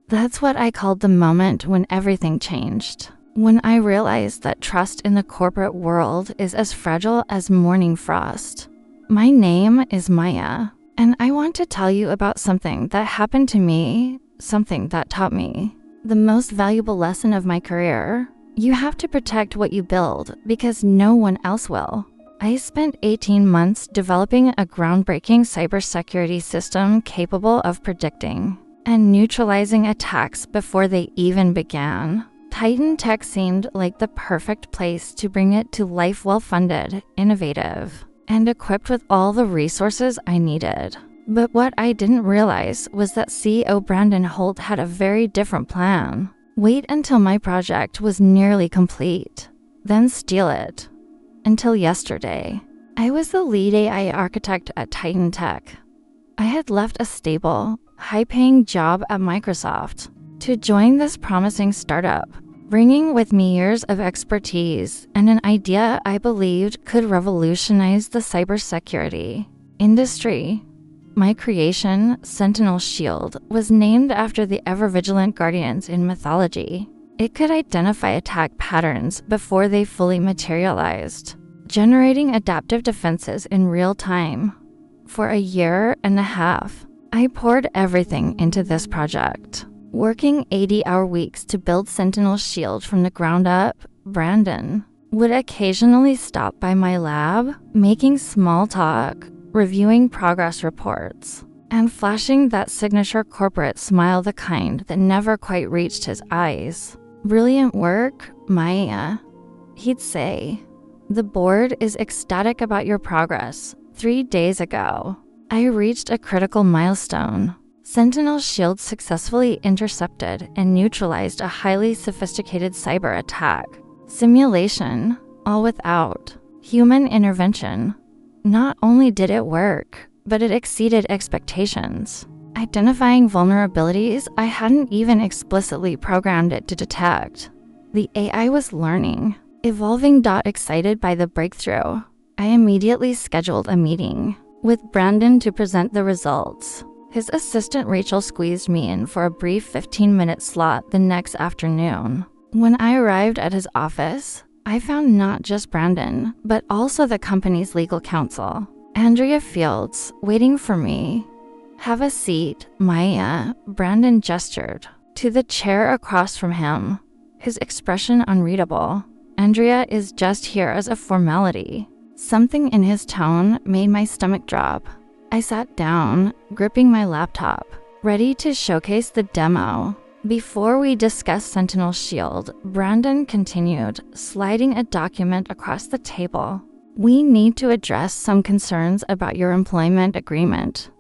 That's what I called the moment when everything changed. When I realized that trust in the corporate world is as fragile as morning frost. My name is Maya, and I want to tell you about something that happened to me, something that taught me the most valuable lesson of my career. You have to protect what you build because no one else will. I spent 18 months developing a groundbreaking cybersecurity system capable of predicting and neutralizing attacks before they even began. Titan Tech seemed like the perfect place to bring it to life, well-funded, innovative, and equipped with all the resources I needed. But what I didn't realize was that CEO Brandon Holt had a very different plan. Wait until my project was nearly complete, then steal it. Until yesterday, I was the lead AI architect at Titan Tech. I had left a stable, high-paying job at Microsoft to join this promising startup, bringing with me years of expertise and an idea I believed could revolutionize the cybersecurity industry. My creation, Sentinel Shield, was named after the ever-vigilant guardians in mythology. It could identify attack patterns before they fully materialized, generating adaptive defenses in real time. For a year and a half, I poured everything into this project. Working 80-hour weeks to build Sentinel Shield from the ground up, Brandon would occasionally stop by my lab, making small talk, reviewing progress reports, and flashing that signature corporate smile, the kind that never quite reached his eyes. "Brilliant work, Maya," he'd say. "The board is ecstatic about your progress. 3 days ago, I reached a critical milestone. Sentinel Shield successfully intercepted and neutralized a highly sophisticated cyber attack. Simulation, all without human intervention. Not only did it work, but it exceeded expectations, identifying vulnerabilities I hadn't even explicitly programmed it to detect. The AI was learning, evolving. Excited by the breakthrough, I immediately scheduled a meeting with Brandon to present the results. His assistant Rachel squeezed me in for a brief 15-minute slot the next afternoon. When I arrived at his office, I found not just Brandon, but also the company's legal counsel, Andrea Fields, waiting for me. "Have a seat, Maya," Brandon gestured to the chair across from him, his expression unreadable. "Andrea is just here as a formality." Something in his tone made my stomach drop. I sat down, gripping my laptop, ready to showcase the demo. Before we discussed Sentinel Shield, Brandon continued, sliding a document across the table. "We need to address some concerns about your employment agreement."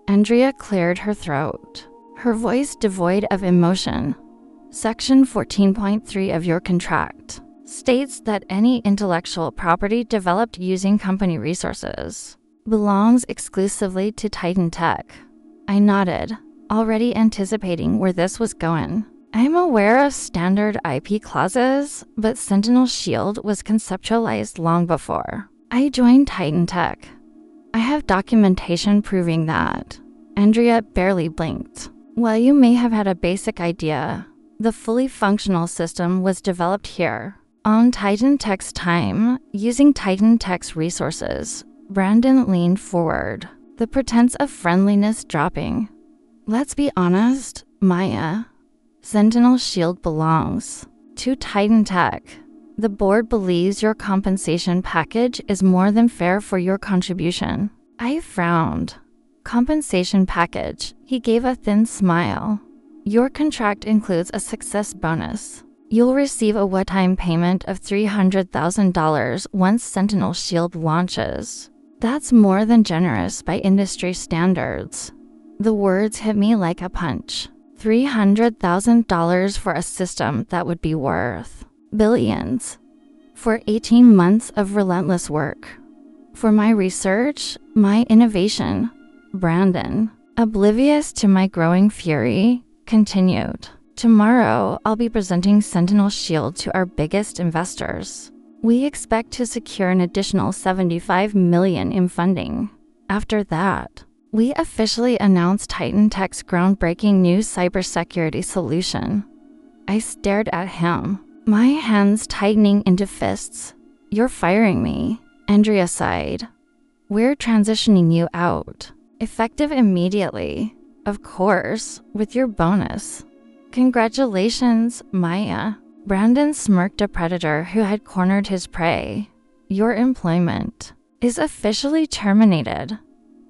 Andrea cleared her throat, her voice devoid of emotion. "Section 14.3 of your contract states that any intellectual property developed using company resources belongs exclusively to Titan Tech." I nodded, already anticipating where this was going. I'm aware of standard IP clauses, but Sentinel Shield was conceptualized long before I joined Titan Tech. I have documentation proving that. Andrea barely blinked. While you may have had a basic idea, the fully functional system was developed here, on Titan Tech's time, using Titan Tech's resources. Brandon leaned forward, the pretense of friendliness dropping. "Let's be honest, Maya. Sentinel Shield belongs to Titan Tech. The board believes your compensation package is more than fair for your contribution." I frowned. "Compensation package?" He gave a thin smile. "Your contract includes a success bonus. You'll receive a one-time payment of $300,000 once Sentinel Shield launches. That's more than generous by industry standards." The words hit me like a punch. $300,000 for a system that would be worth billions. For 18 months of relentless work. For my research, my innovation. Brandon, oblivious to my growing fury, continued. "Tomorrow, I'll be presenting Sentinel Shield to our biggest investors. We expect to secure an additional $75 million in funding. After that, We officially announced Titan Tech's groundbreaking new cybersecurity solution. I stared at him, my hands tightening into fists. You're firing me, Andrea sighed. We're transitioning you out. Effective immediately. Of course, with your bonus. Congratulations, Maya. Brandon smirked, a predator who had cornered his prey. Your employment is officially terminated.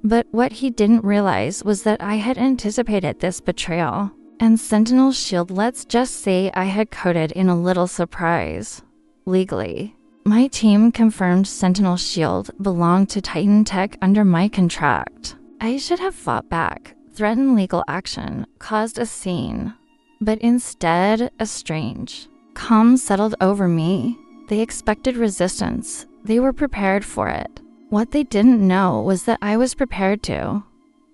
But what he didn't realize was that I had anticipated this betrayal. And Sentinel Shield, let's just say I had coded in a little surprise. Legally, my team confirmed Sentinel Shield belonged to Titan Tech under my contract. I should have fought back, threatened legal action, caused a scene. But instead, a strange calm settled over me. They expected resistance. They were prepared for it. What they didn't know was that I was prepared to.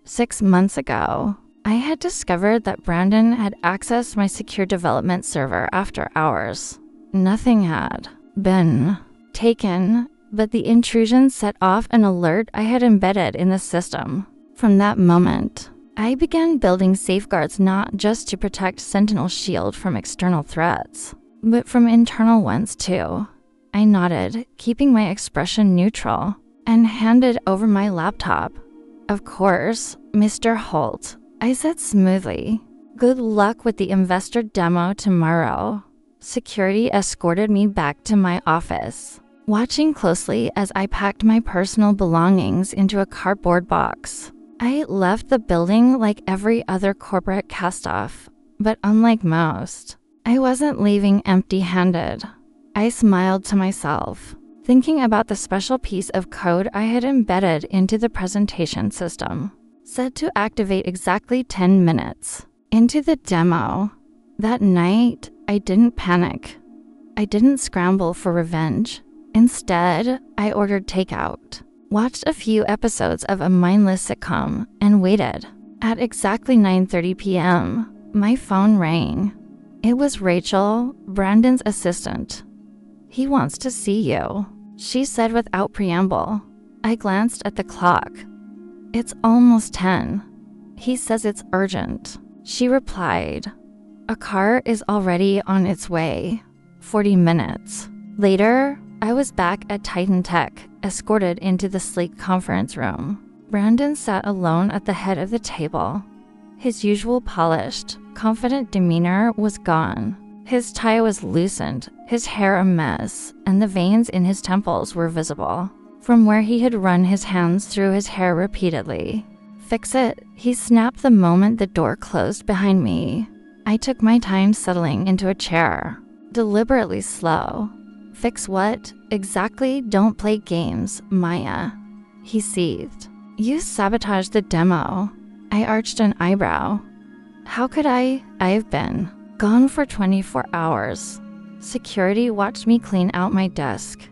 6 months ago, I had discovered that Brandon had accessed my secure development server after hours. Nothing had been taken, but the intrusion set off an alert I had embedded in the system. From that moment, I began building safeguards not just to protect Sentinel Shield from external threats, but from internal ones too. I nodded, keeping my expression neutral, and handed over my laptop. Of course, Mr. Holt, I said smoothly. Good luck with the investor demo tomorrow. Security escorted me back to my office, watching closely as I packed my personal belongings into a cardboard box. I left the building like every other corporate cast-off, but unlike most, I wasn't leaving empty-handed. I smiled to myself, thinking about the special piece of code I had embedded into the presentation system, set to activate exactly 10 minutes into the demo. That night, I didn't panic. I didn't scramble for revenge. Instead, I ordered takeout, watched a few episodes of a mindless sitcom, and waited. At exactly 9:30 p.m., my phone rang. It was Rachel, Brandon's assistant. He wants to see you, she said without preamble. I glanced at the clock. It's almost 10. He says it's urgent, she replied. A car is already on its way. 40 minutes. Later, I was back at Titan Tech, escorted into the sleek conference room. Brandon sat alone at the head of the table. His usual polished, confident demeanor was gone. His tie was loosened, his hair a mess, and the veins in his temples were visible, from where he had run his hands through his hair repeatedly. Fix it, he snapped the moment the door closed behind me. I took my time settling into a chair, deliberately slow. Fix what? Exactly, don't play games, Maya. He seethed. You sabotaged the demo. I arched an eyebrow. How could I? I've been gone for 24 hours. Security watched me clean out my desk.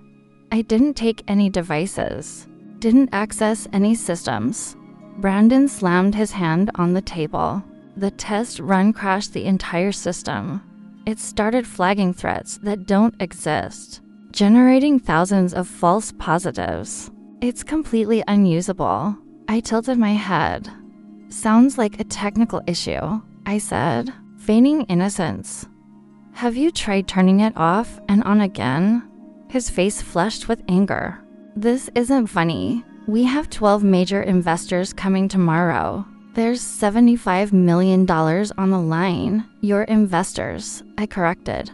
I didn't take any devices, didn't access any systems. Brandon slammed his hand on the table. The test run crashed the entire system. It started flagging threats that don't exist, generating thousands of false positives. It's completely unusable. I tilted my head. Sounds like a technical issue, I said, feigning innocence. Have you tried turning it off and on again? His face flushed with anger. This isn't funny. We have 12 major investors coming tomorrow. There's $75 million on the line. Your investors, I corrected.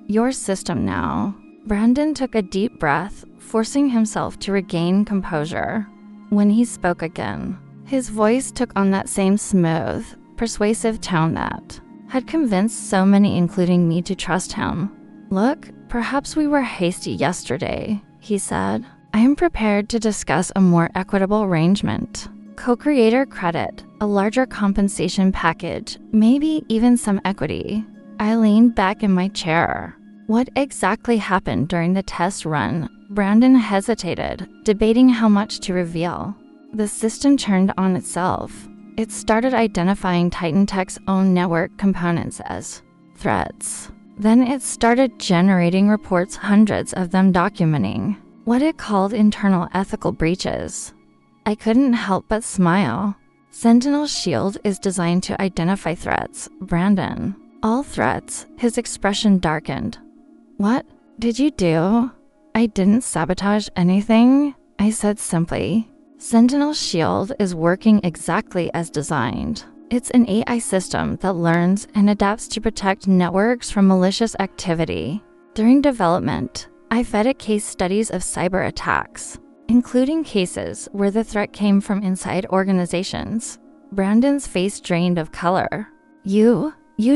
Your system now. Brandon took a deep breath, forcing himself to regain composure. When he spoke again, his voice took on that same smooth, persuasive tone that had convinced so many, including me, to trust him. Look, perhaps we were hasty yesterday, he said. I am prepared to discuss a more equitable arrangement. Co-creator credit, a larger compensation package, maybe even some equity. I leaned back in my chair. What exactly happened during the test run? Brandon hesitated, debating how much to reveal. The system turned on itself. It started identifying Titan Tech's own network components as threats. Then it started generating reports, hundreds of them documenting what it called internal ethical breaches. I couldn't help but smile. Sentinel Shield is designed to identify threats, Brandon. All threats. His expression darkened. What did you do? I didn't sabotage anything, I said simply. Sentinel Shield is working exactly as designed. It's an AI system that learns and adapts to protect networks from malicious activity. During development, I fed it case studies of cyber attacks, including cases where the threat came from inside organizations. Brandon's face drained of color. You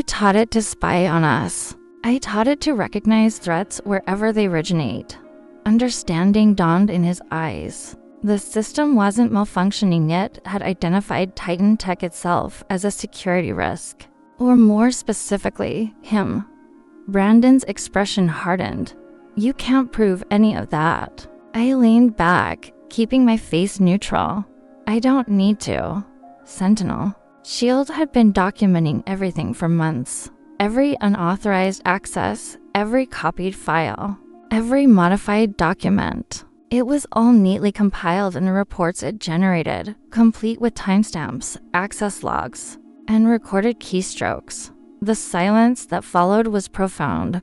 taught it to spy on us. I taught it to recognize threats wherever they originate. Understanding dawned in his eyes. The system wasn't malfunctioning yet, had identified Titan Tech itself as a security risk. Or more specifically, him. Brandon's expression hardened. You can't prove any of that. I leaned back, keeping my face neutral. I don't need to. Sentinel Shield had been documenting everything for months. Every unauthorized access, every copied file, every modified document. It was all neatly compiled in the reports it generated, complete with timestamps, access logs, and recorded keystrokes. The silence that followed was profound.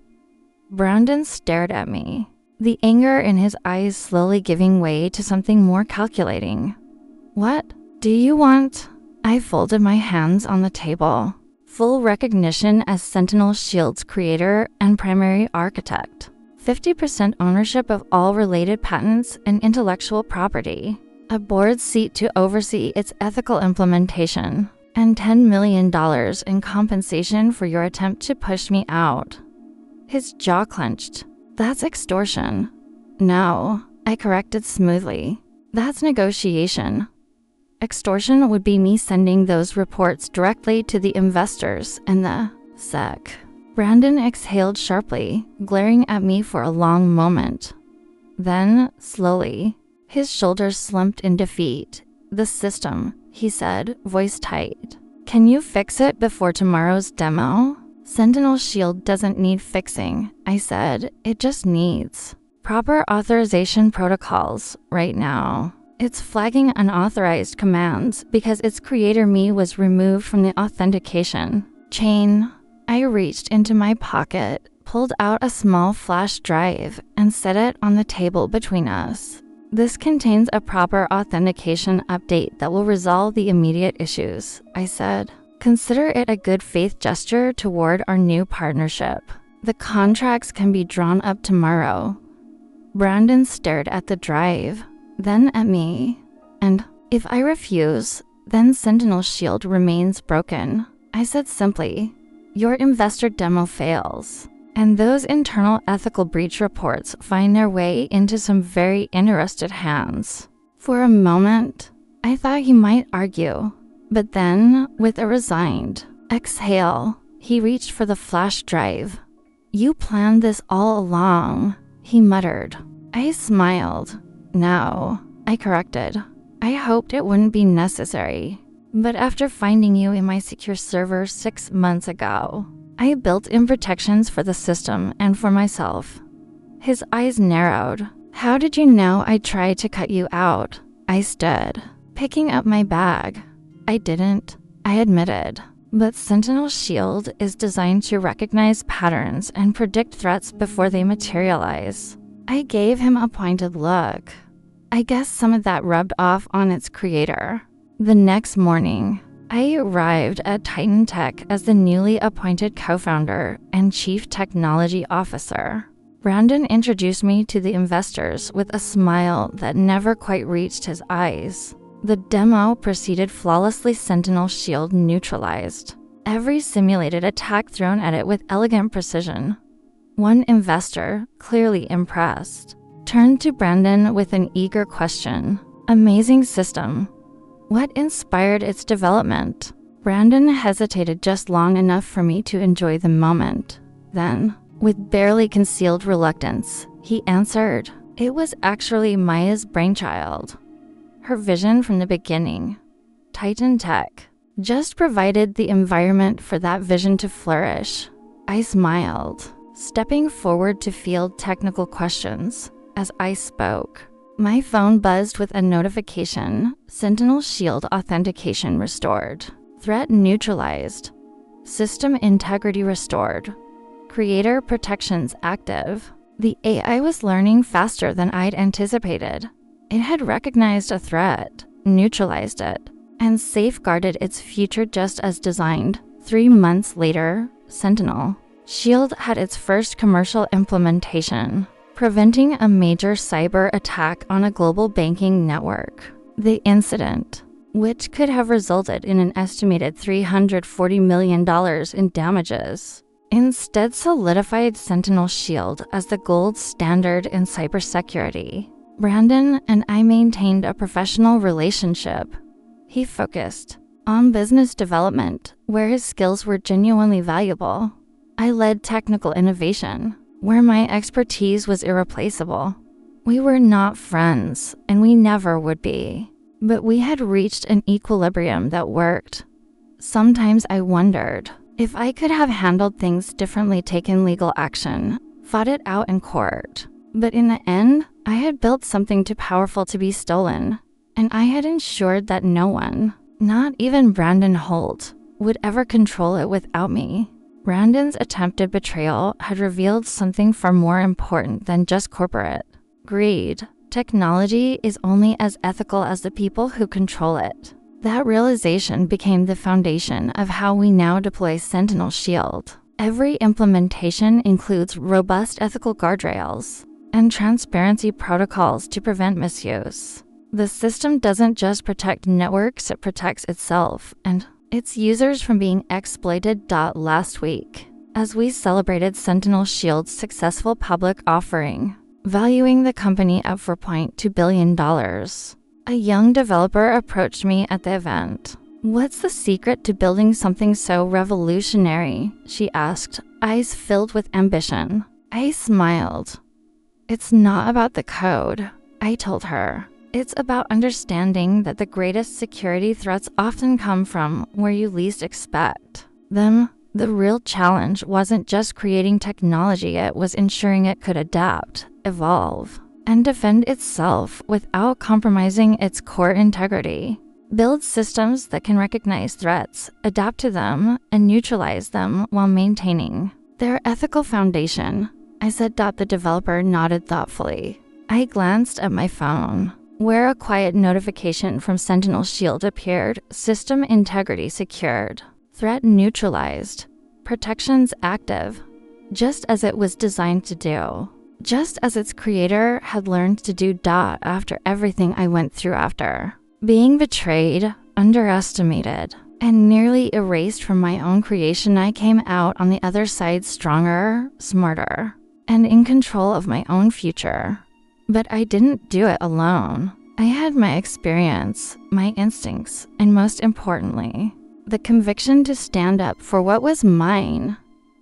Brandon stared at me, the anger in his eyes slowly giving way to something more calculating. What do you want? I folded my hands on the table. Full recognition as Sentinel Shield's creator and primary architect. 50% ownership of all related patents and intellectual property. A board seat to oversee its ethical implementation. And $10 million in compensation for your attempt to push me out. His jaw clenched. That's extortion. No, I corrected smoothly. That's negotiation. Extortion would be me sending those reports directly to the investors and the SEC. Brandon exhaled sharply, glaring at me for a long moment. Then, slowly, his shoulders slumped in defeat. The system, he said, voice tight. Can you fix it before tomorrow's demo? Sentinel Shield doesn't need fixing, I said. It just needs proper authorization protocols right now. It's flagging unauthorized commands because its creator me was removed from the authentication chain. I reached into my pocket, pulled out a small flash drive, and set it on the table between us. This contains a proper authentication update that will resolve the immediate issues, I said. Consider it a good faith gesture toward our new partnership. The contracts can be drawn up tomorrow. Brandon stared at the drive, then at me. And if I refuse, then Sentinel Shield remains broken. I said simply, your investor demo fails. And those internal ethical breach reports find their way into some very interested hands. For a moment, I thought he might argue, but then, with a resigned exhale, he reached for the flash drive. You planned this all along, he muttered. I smiled. No, I corrected. I hoped it wouldn't be necessary. But after finding you in my secure server 6 months ago, I built in protections for the system and for myself. His eyes narrowed. How did you know I tried to cut you out? I stood, picking up my bag. I didn't, I admitted. But Sentinel Shield is designed to recognize patterns and predict threats before they materialize. I gave him a pointed look. I guess some of that rubbed off on its creator. The next morning, I arrived at Titan Tech as the newly appointed co-founder and chief technology officer. Brandon introduced me to the investors with a smile that never quite reached his eyes. The demo proceeded flawlessly, Sentinel Shield neutralized. Every simulated attack thrown at it with elegant precision. One investor, clearly impressed, turned to Brandon with an eager question. Amazing system. What inspired its development? Brandon hesitated just long enough for me to enjoy the moment. Then, with barely concealed reluctance, he answered, it was actually Maya's brainchild. Her vision from the beginning. Titan Tech just provided the environment for that vision to flourish. I smiled, stepping forward to field technical questions as I spoke. My phone buzzed with a notification. Sentinel Shield authentication restored. Threat neutralized. System integrity restored. Creator protections active. The AI was learning faster than I'd anticipated. It had recognized a threat, neutralized it, and safeguarded its future just as designed. 3 months later, Sentinel Shield had its first commercial implementation, preventing a major cyber attack on a global banking network. The incident, which could have resulted in an estimated $340 million in damages, instead solidified Sentinel Shield as the gold standard in cybersecurity. Brandon and I maintained a professional relationship. He focused on business development, where his skills were genuinely valuable. I led technical innovation, where my expertise was irreplaceable. We were not friends, and we never would be, but we had reached an equilibrium that worked. Sometimes I wondered if I could have handled things differently, taken legal action, fought it out in court. But in the end, I had built something too powerful to be stolen, and I had ensured that no one, not even Brandon Holt, would ever control it without me. Brandon's attempted betrayal had revealed something far more important than just corporate greed. Technology is only as ethical as the people who control it. That realization became the foundation of how we now deploy Sentinel Shield. Every implementation includes robust ethical guardrails and transparency protocols to prevent misuse. The system doesn't just protect networks, it protects itself and its users from being exploited. Last week, as we celebrated Sentinel Shield's successful public offering, valuing the company at $4.2 billion, a young developer approached me at the event. "What's the secret to building something so revolutionary?" she asked, eyes filled with ambition. I smiled. "It's not about the code," I told her. "It's about understanding that the greatest security threats often come from where you least expect them. The real challenge wasn't just creating technology, it was ensuring it could adapt, evolve, and defend itself without compromising its core integrity. Build systems that can recognize threats, adapt to them, and neutralize them while maintaining their ethical foundation," I said. The developer nodded thoughtfully. I glanced at my phone, where a quiet notification from Sentinel Shield appeared. System integrity secured. Threat neutralized. Protections active. Just as it was designed to do. Just as its creator had learned to do. After everything I went through after being betrayed, underestimated, and nearly erased from my own creation, I came out on the other side stronger, smarter, and in control of my own future. But I didn't do it alone. I had my experience, my instincts, and most importantly, the conviction to stand up for what was mine.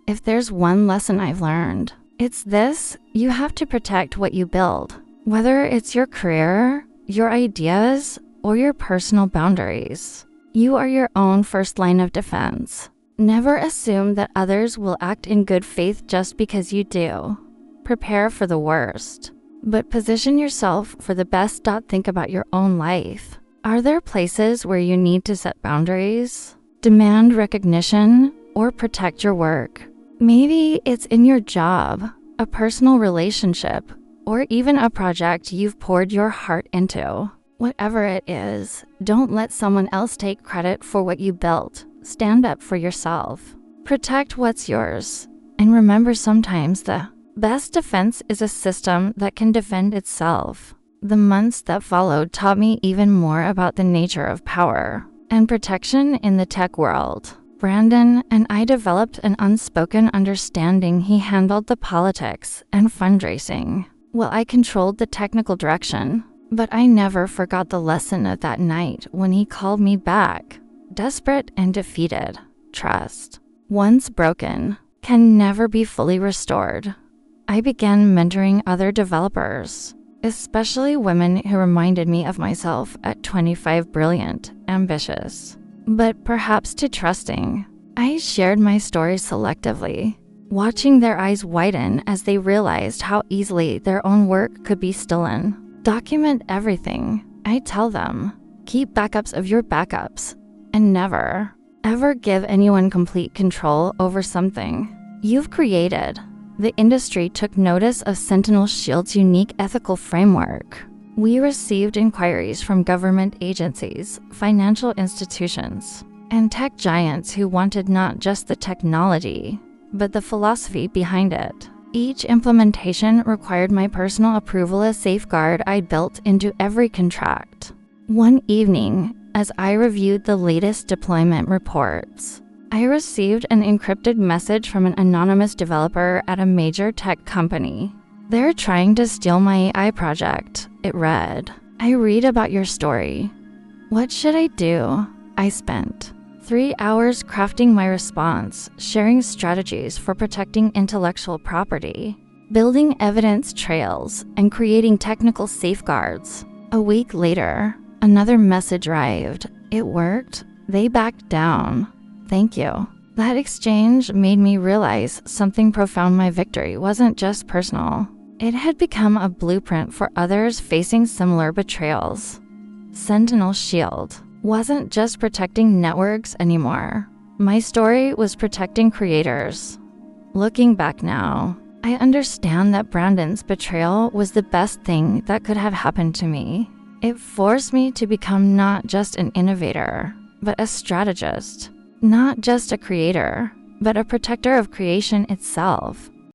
If there's one lesson I've learned, it's this: you have to protect what you build, whether it's your career, your ideas, or your personal boundaries. You are your own first line of defense. Never assume that others will act in good faith just because you do. Prepare for the worst, but position yourself for the best. Think about your own life. Are there places where you need to set boundaries, demand recognition, or protect your work? Maybe it's in your job, a personal relationship, or even a project you've poured your heart into. Whatever it is, don't let someone else take credit for what you built. Stand up for yourself. Protect what's yours. And remember, sometimes the best defense is a system that can defend itself. The months that followed taught me even more about the nature of power and protection in the tech world. Brandon and I developed an unspoken understanding. He handled the politics and fundraising, while I controlled the technical direction. But I never forgot the lesson of that night when he called me back, desperate and defeated. Trust, once broken, can never be fully restored. I began mentoring other developers, especially women who reminded me of myself at 25, brilliant, ambitious, but perhaps too trusting. I shared my story selectively, watching their eyes widen as they realized how easily their own work could be stolen. Document everything. I tell them, keep backups of your backups, and never, ever give anyone complete control over something you've created. The industry took notice of Sentinel Shield's unique ethical framework. We received inquiries from government agencies, financial institutions, and tech giants who wanted not just the technology, but the philosophy behind it. Each implementation required my personal approval, a safeguard I built into every contract. One evening, as I reviewed the latest deployment reports, I received an encrypted message from an anonymous developer at a major tech company. "They're trying to steal my AI project," it read. "I read about your story. What should I do?" I spent 3 hours crafting my response, sharing strategies for protecting intellectual property, building evidence trails, and creating technical safeguards. A week later, another message arrived. It worked. They backed down. Thank you. That exchange made me realize something profound. My victory wasn't just personal. It had become a blueprint for others facing similar betrayals. Sentinel Shield wasn't just protecting networks anymore. My story was protecting creators. Looking back now, I understand that Brandon's betrayal was the best thing that could have happened to me. It forced me to become not just an innovator, but a strategist. Not just a creator, but a protector of creation itself.